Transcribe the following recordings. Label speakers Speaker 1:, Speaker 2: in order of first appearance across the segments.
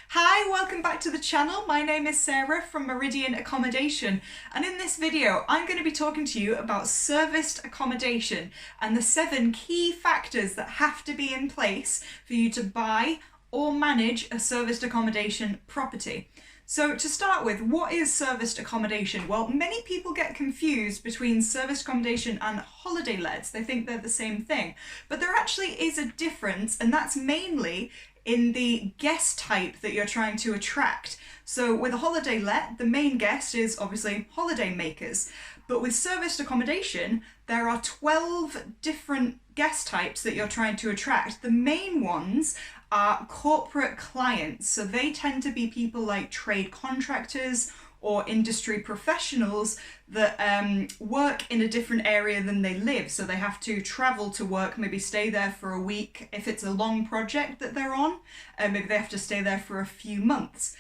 Speaker 1: Hi, welcome back to the channel. My name is Sarah from Meridian Accommodation, and in this video I'm going to be talking to you about serviced accommodation and the 7 key factors that have to be in place for you to buy or manage a serviced accommodation property. So to start with, what is serviced accommodation? Well, many people get confused between serviced accommodation and holiday lets. They think they're the same thing, but there actually is a difference, and that's mainly in the guest type that you're trying to attract. So with a holiday let, the main guest is obviously holiday makers. But with serviced accommodation, there are 12 different guest types that you're trying to attract. The main ones are corporate clients. So they tend to be people like trade contractors or industry professionals that work in a different area than they live. So they have to travel to work, maybe stay there for a week. If it's a long project that they're on, maybe they have to stay there for a few months.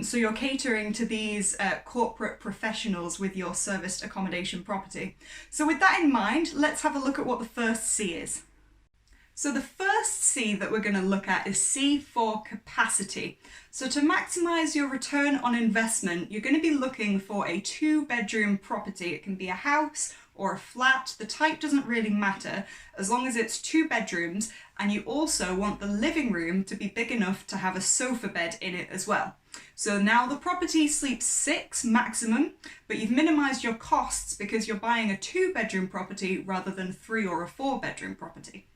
Speaker 1: So you're catering to these corporate professionals with your serviced accommodation property. So with that in mind, let's have a look at what the first C is. So the first C that we're going to look at is C for capacity. So to maximize your return on investment, you're going to be looking for a 2-bedroom property. It can be a house or a flat. The type doesn't really matter as long as it's 2 bedrooms, and you also want the living room to be big enough to have a sofa bed in it as well. So now the property sleeps 6 maximum, but you've minimized your costs because you're buying a 2-bedroom property rather than 3 or a 4-bedroom property.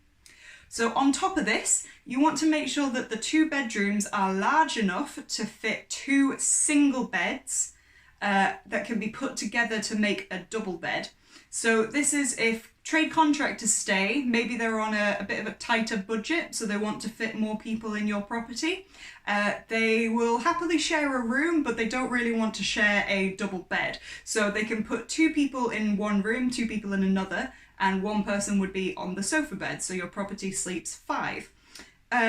Speaker 1: So on top of this, you want to make sure that the 2 bedrooms are large enough to fit 2 single beds that can be put together to make a double bed. So this is if trade contractors stay, maybe they're on a bit of a tighter budget, so they want to fit more people in your property. They will happily share a room, but they don't really want to share a double bed. So they can put 2 people in one room, 2 people in another, and 1 person would be on the sofa bed, so your property sleeps 5.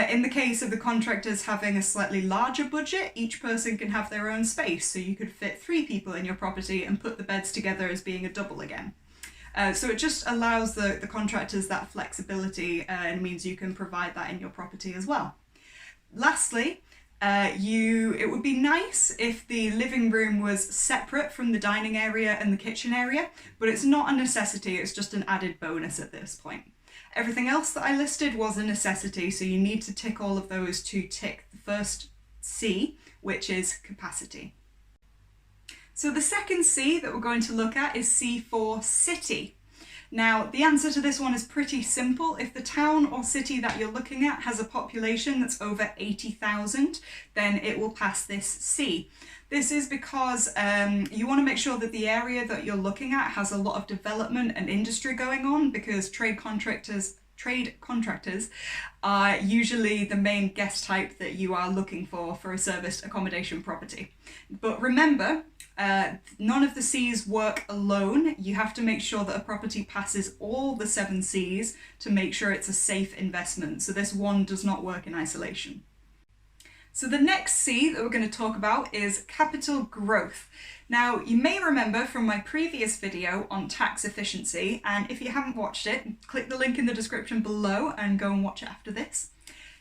Speaker 1: In the case of the contractors having a slightly larger budget, each person can have their own space, so you could fit 3 people in your property and put the beds together as being a double again. So it just allows the contractors that flexibility and means you can provide that in your property as well. Lastly, it would be nice if the living room was separate from the dining area and the kitchen area, but it's not a necessity, it's just an added bonus at this point. Everything else that I listed was a necessity, so you need to tick all of those to tick the first C, which is capacity. So the second C that we're going to look at is C for city. Now, the answer to this one is pretty simple. If the town or city that you're looking at has a population that's over 80,000, then it will pass this C. This is because you want to make sure that the area that you're looking at has a lot of development and industry going on, because trade contractors are usually the main guest type that you are looking for a serviced accommodation property. But remember, none of the C's work alone. You have to make sure that a property passes all the 7 C's to make sure it's a safe investment. So this one does not work in isolation. So the next C that we're going to talk about is capital growth. Now, you may remember from my previous video on tax efficiency, and if you haven't watched it, click the link in the description below and go and watch it after this.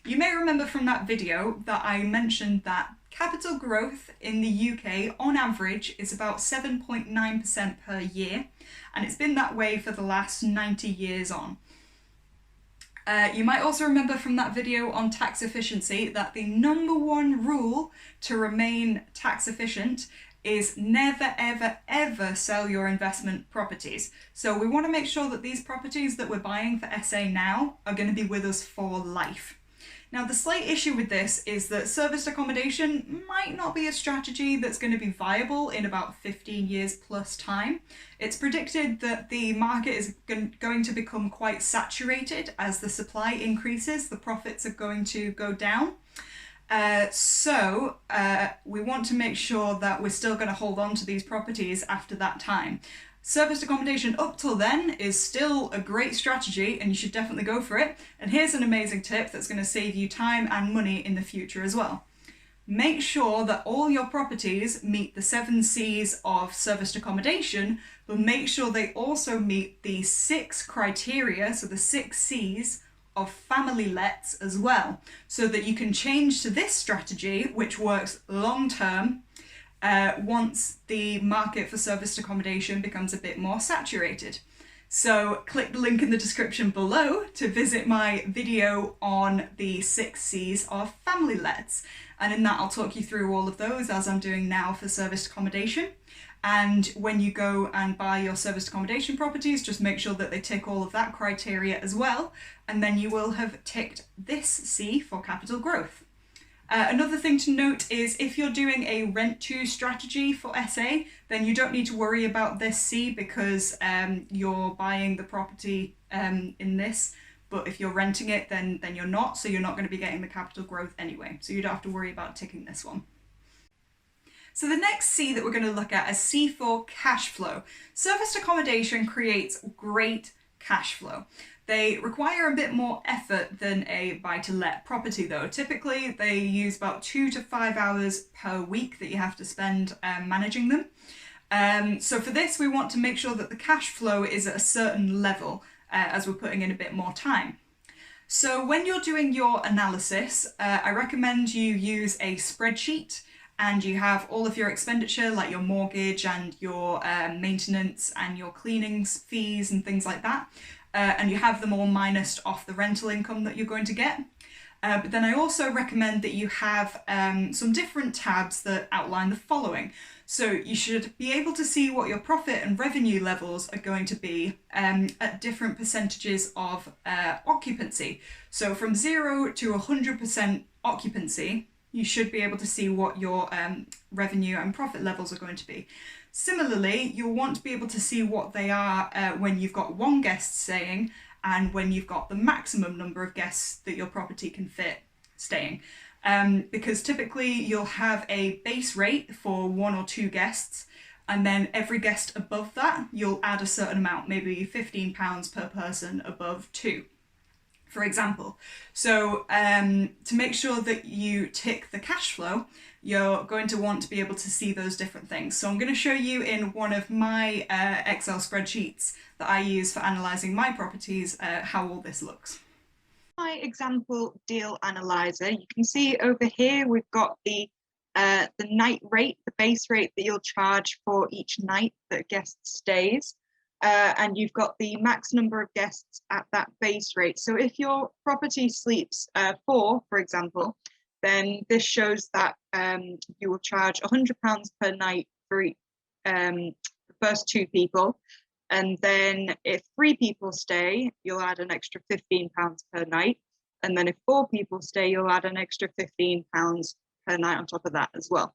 Speaker 1: You may remember from that video that I mentioned that capital growth in the UK on average is about 7.9% per year, and it's been that way for the last 90 years on. You might also remember from that video on tax efficiency that the #1 rule to remain tax efficient is never, ever, ever sell your investment properties. So we want to make sure that these properties that we're buying for SA now are going to be with us for life. Now, the slight issue with this is that serviced accommodation might not be a strategy that's going to be viable in about 15 years plus time. It's predicted that the market is going to become quite saturated. As the supply increases, the profits are going to go down. So we want to make sure that we're still going to hold on to these properties after that time. Serviced accommodation up till then is still a great strategy, and you should definitely go for it. And here's an amazing tip that's going to save you time and money in the future as well. Make sure that all your properties meet the 7 C's of serviced accommodation, but make sure they also meet the 6 criteria, so the 6 C's of family lets as well, so that you can change to this strategy, which works long term, once the market for serviced accommodation becomes a bit more saturated. So click the link in the description below to visit my video on the 6 C's of family lets. And in that I'll talk you through all of those, as I'm doing now for serviced accommodation. And when you go and buy your serviced accommodation properties, just make sure that they tick all of that criteria as well. And then you will have ticked this C for capital growth. Another thing to note is if you're doing a rent-to strategy for SA, then you don't need to worry about this C, because you're buying the property in this, but if you're renting it, then you're not, so you're not going to be getting the capital growth anyway, so you don't have to worry about ticking this one. So the next C that we're going to look at is C for cash flow. Serviced accommodation creates great cash flow. They require a bit more effort than a buy-to-let property though. Typically they use about 2 to 5 hours per week that you have to spend managing them. So for this we want to make sure that the cash flow is at a certain level as we're putting in a bit more time. So when you're doing your analysis, I recommend you use a spreadsheet, and you have all of your expenditure like your mortgage and your maintenance and your cleanings fees and things like that. And you have them all minused off the rental income that you're going to get. But then I also recommend that you have some different tabs that outline the following. So you should be able to see what your profit and revenue levels are going to be at different percentages of occupancy. So from 0 to 100% occupancy, you should be able to see what your revenue and profit levels are going to be. Similarly, you'll want to be able to see what they are when you've got 1 guest staying and when you've got the maximum number of guests that your property can fit staying. Because typically you'll have a base rate for 1 or 2 guests, and then every guest above that you'll add a certain amount, maybe £15 per person above 2. For example. So to make sure that you tick the cash flow, you're going to want to be able to see those different things. So I'm going to show you in one of my Excel spreadsheets that I use for analysing my properties how all this looks.
Speaker 2: My example deal analyzer, you can see over here we've got the night rate, the base rate that you'll charge for each night that a guest stays. And you've got the max number of guests at that base rate. So if your property sleeps 4, for example, then this shows that you will charge £100 per night for the first 2 people. And then if 3 people stay, you'll add an extra £15 per night. And then if 4 people stay, you'll add an extra £15 per night on top of that as well.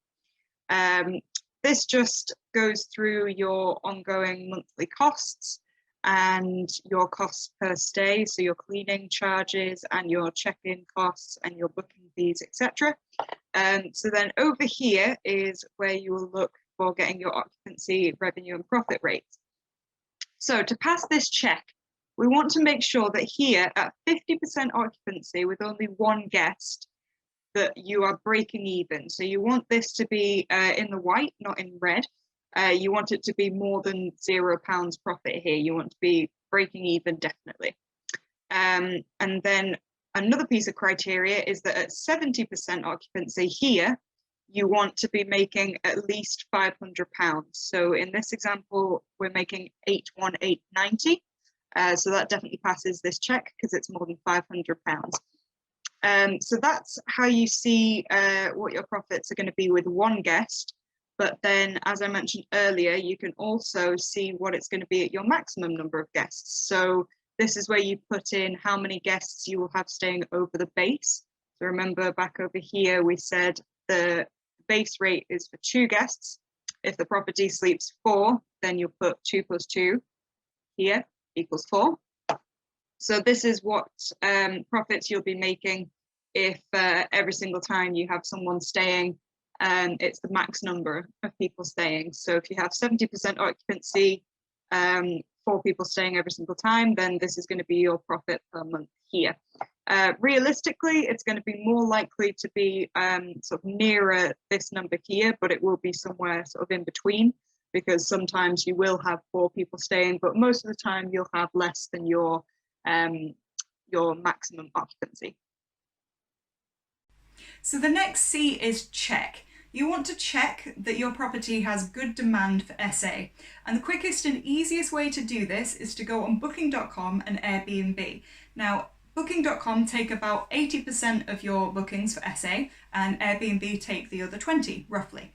Speaker 2: This just goes through your ongoing monthly costs and your costs per stay, so your cleaning charges and your check-in costs and your booking fees, etc. So then over here is where you will look for getting your occupancy, revenue and profit rates. So to pass this check, we want to make sure that here at 50% occupancy with only 1 guest, that you are breaking even. So you want this to be in the white, not in red. You want it to be more than £0 profit here. You want to be breaking even definitely. And then another piece of criteria is that at 70% occupancy here, you want to be making at least £500. So in this example, we're making 818.90. So that definitely passes this check because it's more than £500. So that's how you see what your profits are going to be with 1 guest. But then, as I mentioned earlier, you can also see what it's going to be at your maximum number of guests. So this is where you put in how many guests you will have staying over the base. So remember back over here, we said the base rate is for 2 guests. If the property sleeps 4, then you'll put 2 plus 2 here equals 4. So this is what profits you'll be making if every single time you have someone staying, it's the max number of people staying. So if you have 70% occupancy, 4 people staying every single time, then this is going to be your profit per month here. Realistically, it's going to be more likely to be sort of nearer this number here, but it will be somewhere sort of in between, because sometimes you will have 4 people staying, but most of the time you'll have less than your your maximum occupancy.
Speaker 1: So the next C is check. You want to check that your property has good demand for SA. And the quickest and easiest way to do this is to go on booking.com and Airbnb. Now, booking.com take about 80% of your bookings for SA and Airbnb take the other 20, roughly.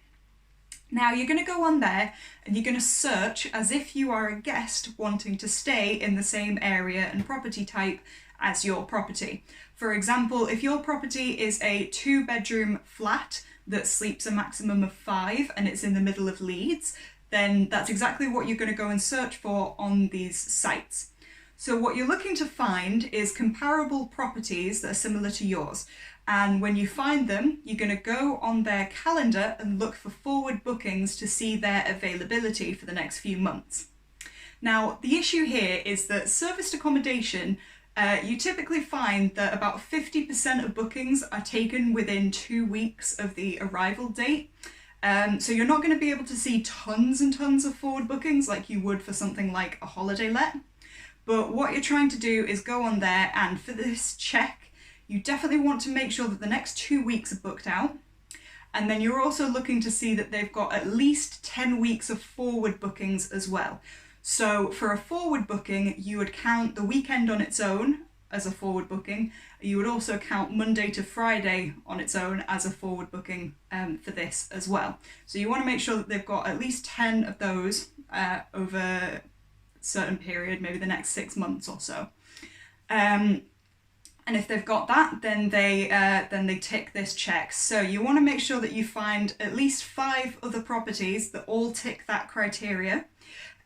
Speaker 1: Now you're going to go on there and you're going to search as if you are a guest wanting to stay in the same area and property type as your property. For example, if your property is a 2-bedroom flat that sleeps a maximum of 5 and it's in the middle of Leeds, then that's exactly what you're going to go and search for on these sites. So what you're looking to find is comparable properties that are similar to yours. And when you find them, you're going to go on their calendar and look for forward bookings to see their availability for the next few months. Now, the issue here is that serviced accommodation, you typically find that about 50% of bookings are taken within 2 weeks of the arrival date. So you're not going to be able to see tons and tons of forward bookings like you would for something like a holiday let. But what you're trying to do is go on there, and for this check, you definitely want to make sure that the next 2 weeks are booked out. And then you're also looking to see that they've got at least 10 weeks of forward bookings as well. So for a forward booking, you would count the weekend on its own as a forward booking. You would also count Monday to Friday on its own as a forward booking for this as well. So you want to make sure that they've got at least 10 of those over a certain period, maybe the next 6 months or so. And if they've got that, then they tick this check. So you want to make sure that you find at least 5 other properties that all tick that criteria,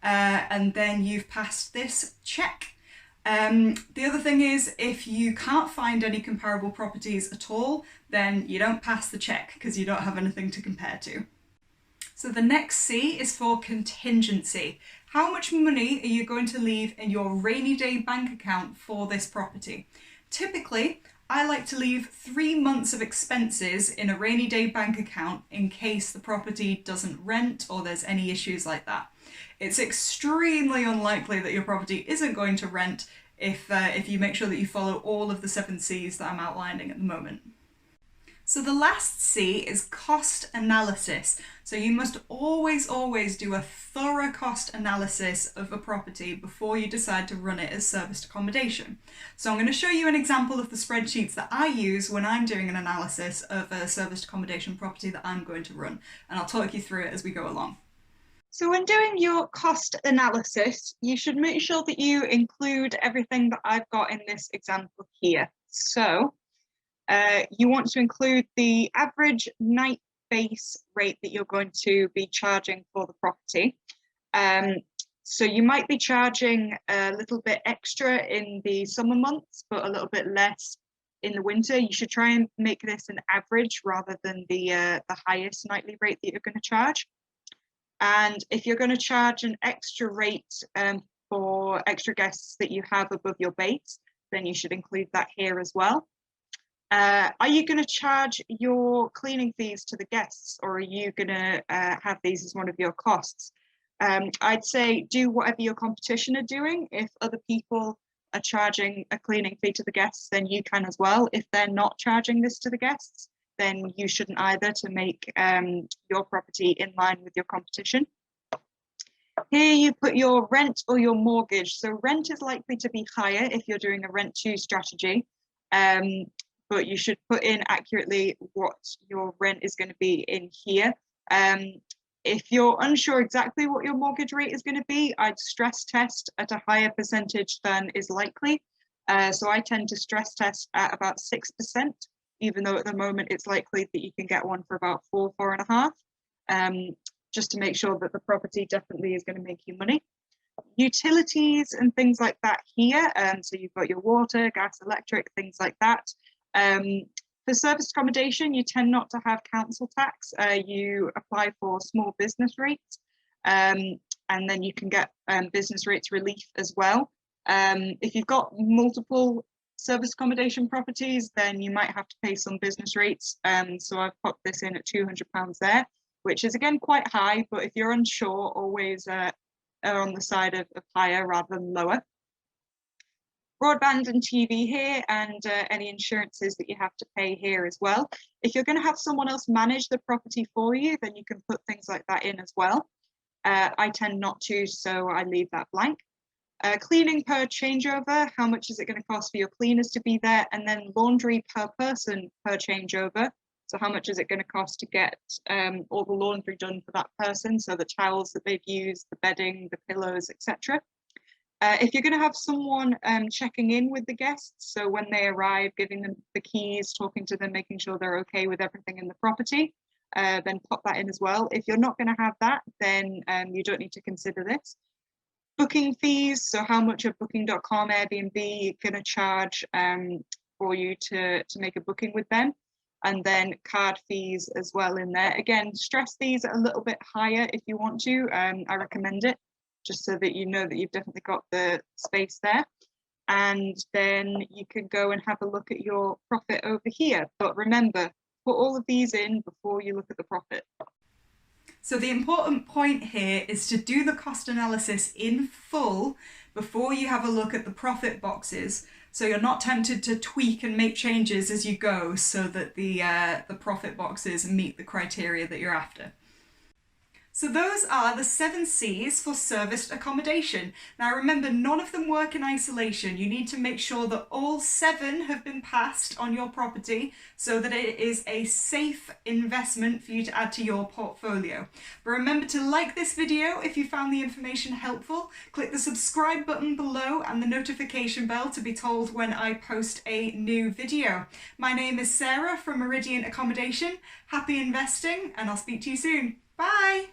Speaker 1: and then you've passed this check. The other thing is, if you can't find any comparable properties at all, then you don't pass the check because you don't have anything to compare to. So the next C is for contingency. How much money are you going to leave in your rainy day bank account for this property? Typically, I like to leave 3 months of expenses in a rainy day bank account in case the property doesn't rent or there's any issues like that. It's extremely unlikely that your property isn't going to rent if you make sure that you follow all of the 7 C's that I'm outlining at the moment. So the last C is cost analysis. So you must always do a thorough cost analysis of a property before you decide to run it as serviced accommodation. So I'm going to show you an example of the spreadsheets that I use when I'm doing an analysis of a serviced accommodation property that I'm going to run, and I'll talk you through it as we go along.
Speaker 2: So when doing your cost analysis, you should make sure that you include everything that I've got in this example here. So you want to include the average night base rate that you're going to be charging for the property. So you might be charging a little bit extra in the summer months, but a little bit less in the winter. You should try and make this an average rather than the highest nightly rate that you're going to charge. And if you're going to charge an extra rate for extra guests that you have above your base, then you should include that here as well. Are you going to charge your cleaning fees to the guests, or are you going to have these as one of your costs? I'd say do whatever your competition are doing. If other people are charging a cleaning fee to the guests, then you can as well. If they're not charging this to the guests, then you shouldn't either, to make your property in line with your competition. Here you put your rent or your mortgage. So rent is likely to be higher if you're doing a rent-to strategy. But you should put in accurately what your rent is going to be in here. If you're unsure exactly what your mortgage rate is going to be, I'd stress test at a higher percentage than is likely. So I tend to stress test at about 6%, even though at the moment it's likely that you can get one for about 4.5, just to make sure that the property definitely is going to make you money. Utilities and things like that here. So you've got your water, gas, electric, things like that. For serviced accommodation, you tend not to have council tax. You apply for small business rates, and then you can get business rates relief as well. If you've got multiple serviced accommodation properties, then you might have to pay some business rates. So I've popped this in at £200 there, which is again quite high, but if you're unsure, always err on the side of higher rather than lower. broadband and TV here, and any insurances that you have to pay here as well. If you're going to have someone else manage the property for you, then you can put things like that in as well. I tend not to, so I leave that blank. Cleaning per changeover, how much is it going to cost for your cleaners to be there? And then laundry per person per changeover. So how much is it going to cost to get all the laundry done for that person? So the towels that they've used, the bedding, the pillows, etc. If you're going to have someone checking in with the guests, so when they arrive, giving them the keys, talking to them, making sure they're okay with everything in the property, then pop that in as well. If you're not going to have that, then you don't need to consider this. Booking fees, so how much are Booking.com, Airbnb going to charge for you to make a booking with them, and then card fees as well in there. Again, stress these a little bit higher if you want to. I recommend it, just so that you know that you've definitely got the space there. And then you can go and have a look at your profit over here. But remember, put all of these in before you look at the profit.
Speaker 1: So the important point here is to do the cost analysis in full before you have a look at the profit boxes, so you're not tempted to tweak and make changes as you go, so that the profit boxes meet the criteria that you're after. So those are the 7 C's for serviced accommodation. Now remember, none of them work in isolation. You need to make sure that all 7 have been passed on your property so that it is a safe investment for you to add to your portfolio. But remember to like this video if you found the information helpful. Click the subscribe button below and the notification bell to be told when I post a new video. My name is Sarah from Meridian Accommodation. Happy investing, and I'll speak to you soon. Bye!